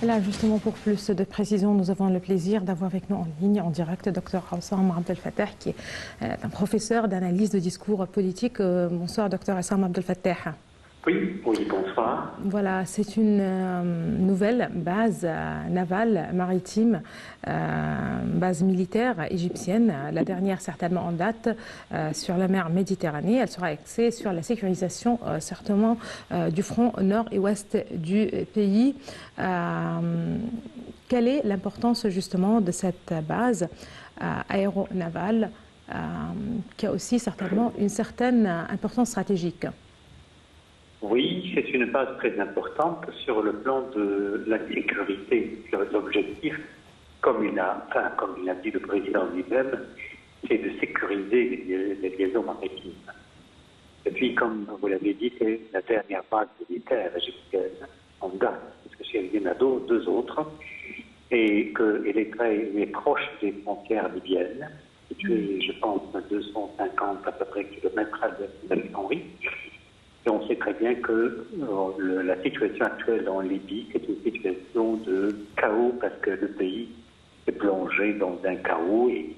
Et là, justement, pour plus de précision, nous avons le plaisir d'avoir avec nous en ligne, en direct, Dr Hossam Abdel Fattah, qui est un professeur d'analyse de discours politique. Bonsoir, Dr Hossam Abdel Fattah. Oui, bonsoir. Voilà, c'est une nouvelle base navale maritime, base militaire égyptienne, la dernière certainement en date sur la mer Méditerranée. Elle sera axée sur la sécurisation certainement du front nord et ouest du pays. Quelle est l'importance justement de cette base aéronavale qui a aussi certainement une certaine importance stratégique? Oui, c'est une base très importante sur le plan de la sécurité. L'objectif, comme il a dit le président lui-même, c'est de sécuriser les liaisons maritimes. Et puis, comme vous l'avez dit, c'est la dernière base militaire égyptienne en date, parce qu'il y en a deux autres, et qu'elle est proche des frontières libyennes, située, je pense, à 250 à peu près kilomètres d'Alexandrie. Et on sait très bien que la situation actuelle en Libye, c'est une situation de chaos parce que le pays est plongé dans un chaos et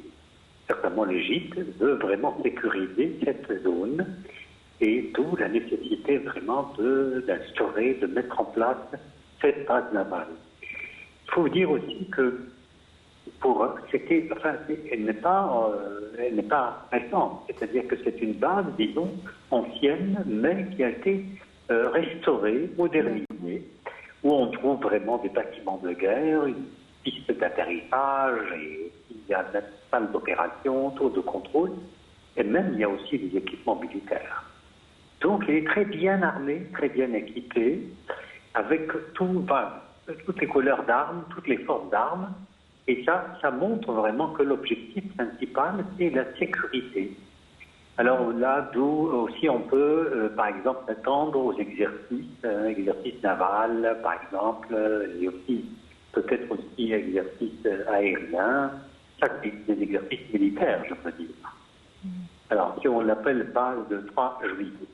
certainement l'Égypte veut vraiment sécuriser cette zone et d'où la nécessité vraiment d'instaurer, de mettre en place cette base navale. Il faut dire aussi que elle n'est pas récente, c'est-à-dire que c'est une base, disons, ancienne, mais qui a été restaurée, modernisée, où on trouve vraiment des bâtiments de guerre, une piste d'atterrissage, et il y a une salle d'opération, tour de contrôle, et même il y a aussi des équipements militaires. Donc il est très bien armé, très bien équipé, avec toutes les couleurs d'armes, toutes les formes d'armes. Et ça montre vraiment que l'objectif principal, c'est la sécurité. Alors là, d'où aussi on peut, par exemple, s'attendre aux exercices navals, par exemple, et aussi peut-être aussi exercices aériens, ça c'est des exercices militaires, je peux dire. Alors, si on l'appelle base de 3 juillet,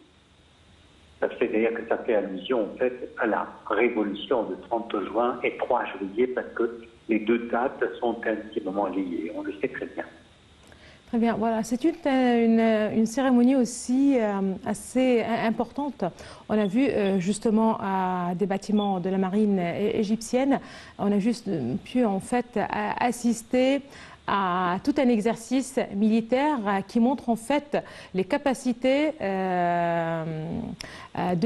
c'est-à-dire que ça fait allusion en fait à la révolution de 30 juin et 3 juillet parce que les deux dates sont intimement liées, on le sait très bien. Très bien, voilà, c'est une cérémonie aussi assez importante. On a vu justement à des bâtiments de la marine égyptienne, on a juste pu en fait assister à tout un exercice militaire qui montre en fait les capacités de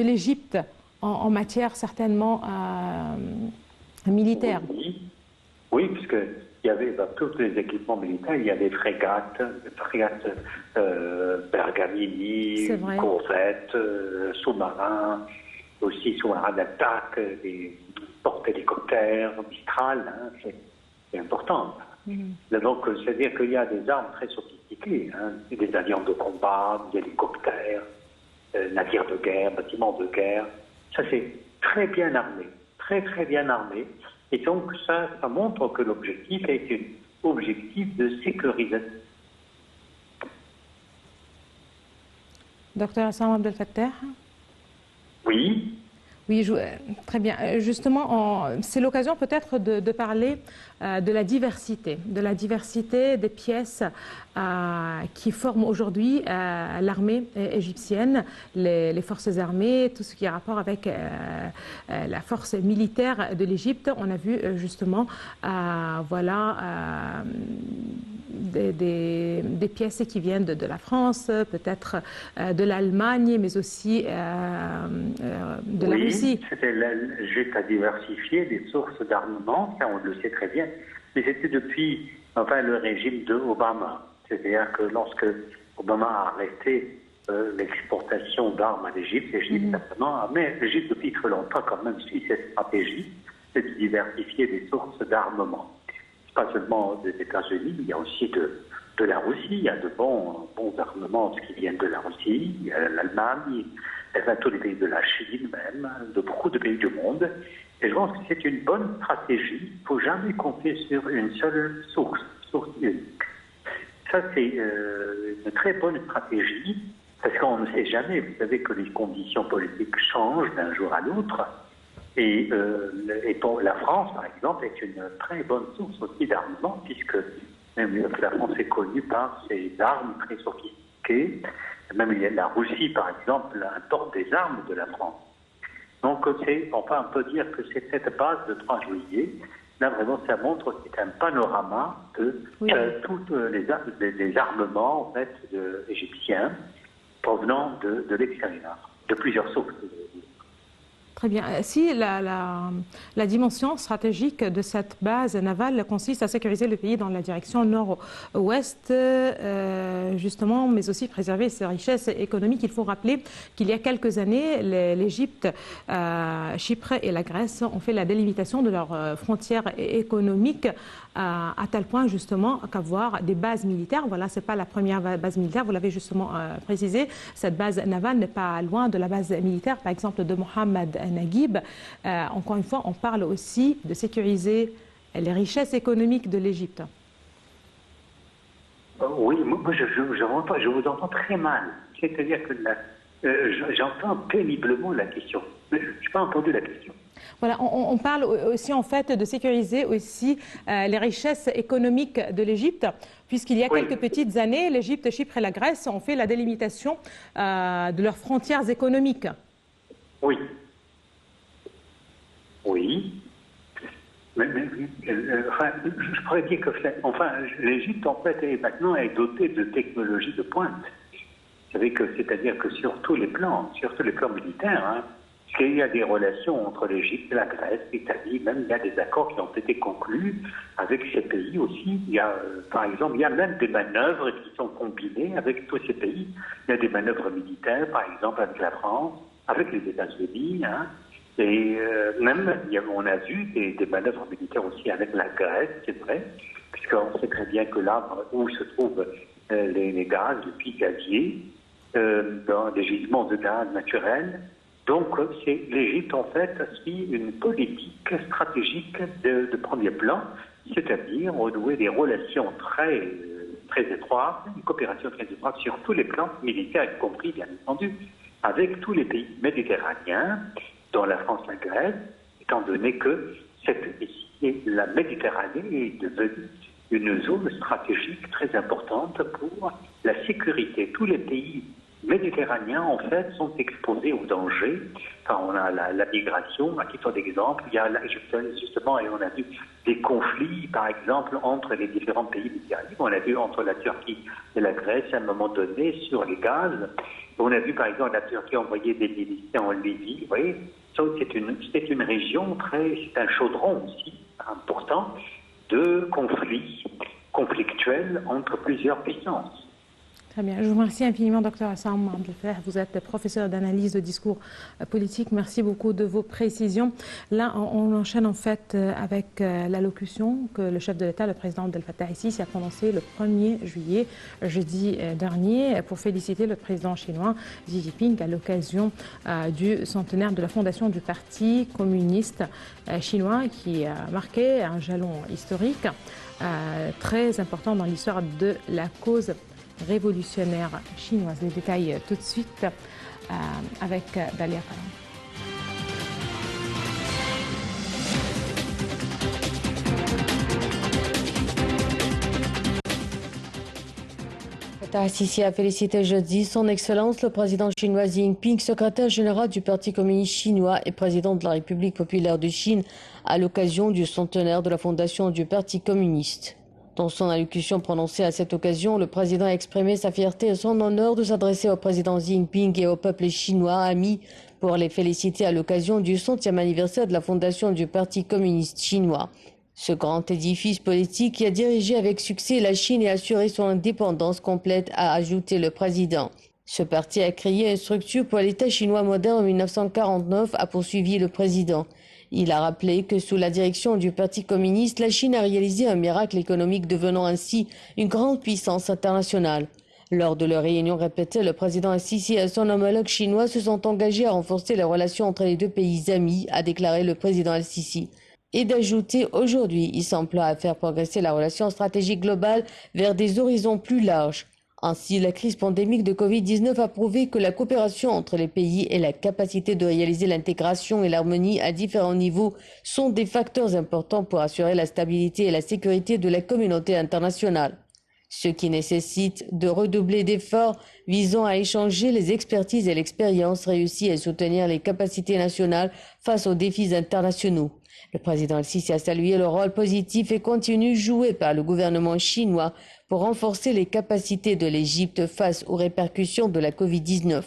l'Égypte en matière certainement militaire. Oui, puisque il y avait tous les équipements militaires, il y a des frégates Bergamini, corvettes, sous-marins, aussi sous-marins d'attaque, des porte-hélicoptères, Mistral, c'est important. Donc, c'est-à-dire qu'il y a des armes très sophistiquées, des avions de combat, des hélicoptères, navires de guerre, bâtiments de guerre. Ça, c'est très bien armé, très très bien armé. Et donc, ça montre que l'objectif est un objectif de sécurisation. Docteur Hossam Abdel Fattah? Oui. Oui, très bien. Justement, c'est l'occasion peut-être de parler de la diversité des pièces qui forment aujourd'hui l'armée égyptienne, les forces armées, tout ce qui a rapport avec la force militaire de l'Égypte. On a vu justement, des pièces qui viennent de la France, peut-être de l'Allemagne, mais aussi de la Russie. C'était juste à diversifier les sources d'armement, ça on le sait très bien, mais c'était depuis le régime de Obama. C'est-à-dire que lorsque Obama a arrêté l'exportation d'armes à l'Égypte, mais l'Égypte depuis très longtemps quand même suit cette stratégie, c'est de diversifier les sources d'armement. Pas seulement des États-Unis, il y a aussi de la Russie, il y a de bons armements qui viennent de la Russie, il y a l'Allemagne, tous les pays de la Chine même, de beaucoup de pays du monde. Et je pense que c'est une bonne stratégie. Il ne faut jamais compter sur une seule source unique. Ça, c'est une très bonne stratégie, parce qu'on ne sait jamais. Vous savez que les conditions politiques changent d'un jour à l'autre. Et pour la France, par exemple, est une très bonne source aussi d'armement, puisque même la France est connue par ses armes très sophistiquées. Même la Russie, par exemple, importe des armes de la France. Donc, enfin, on peut dire que c'est cette base de 3 juillet. Là, vraiment, ça montre que c'est un panorama de tous les armements en fait, égyptiens provenant de l'extérieur, de plusieurs sources. Très bien. Si la dimension stratégique de cette base navale consiste à sécuriser le pays dans la direction nord-ouest, justement, mais aussi préserver ses richesses économiques, il faut rappeler qu'il y a quelques années, l'Égypte, Chypre et la Grèce ont fait la délimitation de leurs frontières économiques à tel point justement qu'avoir des bases militaires. Voilà, ce n'est pas la première base militaire, vous l'avez justement précisé. Cette base navale n'est pas loin de la base militaire, par exemple, de Mohamed Naguib. Encore une fois, on parle aussi de sécuriser les richesses économiques de l'Égypte. Oui, moi je vous entends très mal. C'est-à-dire que j'entends péniblement la question. Mais je n'ai pas entendu la question. Voilà, on parle aussi en fait de sécuriser aussi les richesses économiques de l'Égypte, puisqu'il y a quelques petites années, l'Égypte, Chypre et la Grèce ont fait la délimitation de leurs frontières économiques. Oui. Oui. Mais enfin, je pourrais dire que l'Égypte en fait est dotée de technologies de pointe. Vous savez que c'est-à-dire que sur tous les plans militaires, hein, il y a des relations entre l'Égypte, la Grèce, l'Italie, même il y a des accords qui ont été conclus avec ces pays aussi. Il y a, par exemple, il y a même des manœuvres qui sont combinées avec tous ces pays. Il y a des manœuvres militaires, par exemple, avec la France, avec les États-Unis, hein, et même on a vu des manœuvres militaires aussi avec la Grèce, c'est vrai, puisqu'on sait très bien que là où se trouvent les gaz, les puits gaziers, dans des gisements de gaz naturels. Donc, l'Égypte, en fait, suit une politique stratégique de premier plan, c'est-à-dire renouer des relations très étroites, une coopération très étroite sur tous les plans militaires, y compris, bien entendu, avec tous les pays méditerranéens, dont la France, la Grèce, étant donné que la Méditerranée est devenue une zone stratégique très importante pour la sécurité. Tous les pays méditerranéens, en fait, sont exposés au danger. Enfin, on a la migration, à titre d'exemple. Il y a justement, et on a vu des conflits, par exemple, entre les différents pays méditerranéens. On a vu entre la Turquie et la Grèce, à un moment donné, sur les gaz. On a vu, par exemple, la Turquie envoyer des militaires en Libye. Vous voyez, c'est une région c'est un chaudron aussi important de conflits conflictuels entre plusieurs puissances. Très bien. Je vous remercie infiniment, Dr Assam Abdelfattah. Vous êtes professeur d'analyse de discours politique. Merci beaucoup de vos précisions. Là, on enchaîne en fait avec l'allocution que le chef de l'État, le président Abdel Fattah el-Sisi, a prononcée le 1er juillet, jeudi dernier, pour féliciter le président chinois Xi Jinping à l'occasion du centenaire de la fondation du Parti communiste chinois, qui a marqué un jalon historique très important dans l'histoire de la cause révolutionnaire chinoise. Les détails tout de suite avec Dalia Karam. Fattah el-Sisi a félicité jeudi son Excellence le président chinois Xi Jinping, secrétaire général du Parti communiste chinois et président de la République populaire de Chine, à l'occasion du centenaire de la fondation du Parti communiste. Dans son allocution prononcée à cette occasion, le président a exprimé sa fierté et son honneur de s'adresser au président Xi Jinping et au peuple chinois ami pour les féliciter à l'occasion du 100e anniversaire de la fondation du Parti communiste chinois. Ce grand édifice politique qui a dirigé avec succès la Chine et assuré son indépendance complète, a ajouté le président. Ce parti a créé une structure pour l'État chinois moderne en 1949, a poursuivi le président. Il a rappelé que sous la direction du Parti communiste, la Chine a réalisé un miracle économique, devenant ainsi une grande puissance internationale. Lors de leur réunion répétée, le président el-Sisi et son homologue chinois se sont engagés à renforcer les relations entre les deux pays amis, a déclaré le président el-Sisi. Et d'ajouter, aujourd'hui, il s'emploie à faire progresser la relation stratégique globale vers des horizons plus larges. Ainsi, la crise pandémique de Covid-19 a prouvé que la coopération entre les pays et la capacité de réaliser l'intégration et l'harmonie à différents niveaux sont des facteurs importants pour assurer la stabilité et la sécurité de la communauté internationale. Ce qui nécessite de redoubler d'efforts visant à échanger les expertises et l'expérience réussies et soutenir les capacités nationales face aux défis internationaux. Le président El-Sisi a salué le rôle positif et continu joué par le gouvernement chinois pour renforcer les capacités de l'Égypte face aux répercussions de la Covid-19.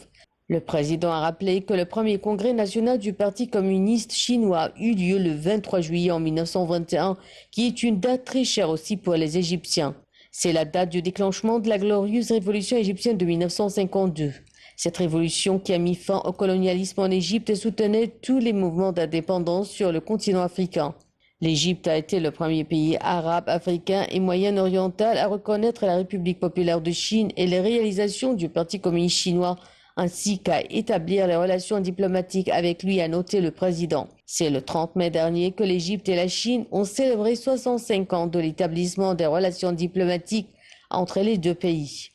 Le président a rappelé que le premier congrès national du Parti communiste chinois eut lieu le 23 juillet en 1921, qui est une date très chère aussi pour les Égyptiens. C'est la date du déclenchement de la glorieuse révolution égyptienne de 1952. Cette révolution qui a mis fin au colonialisme en Égypte soutenait tous les mouvements d'indépendance sur le continent africain. L'Égypte a été le premier pays arabe, africain et moyen-oriental à reconnaître la République populaire de Chine et les réalisations du Parti communiste chinois, ainsi qu'à établir les relations diplomatiques avec lui, a noté le président. C'est le 30 mai dernier que l'Égypte et la Chine ont célébré 65 ans de l'établissement des relations diplomatiques entre les deux pays.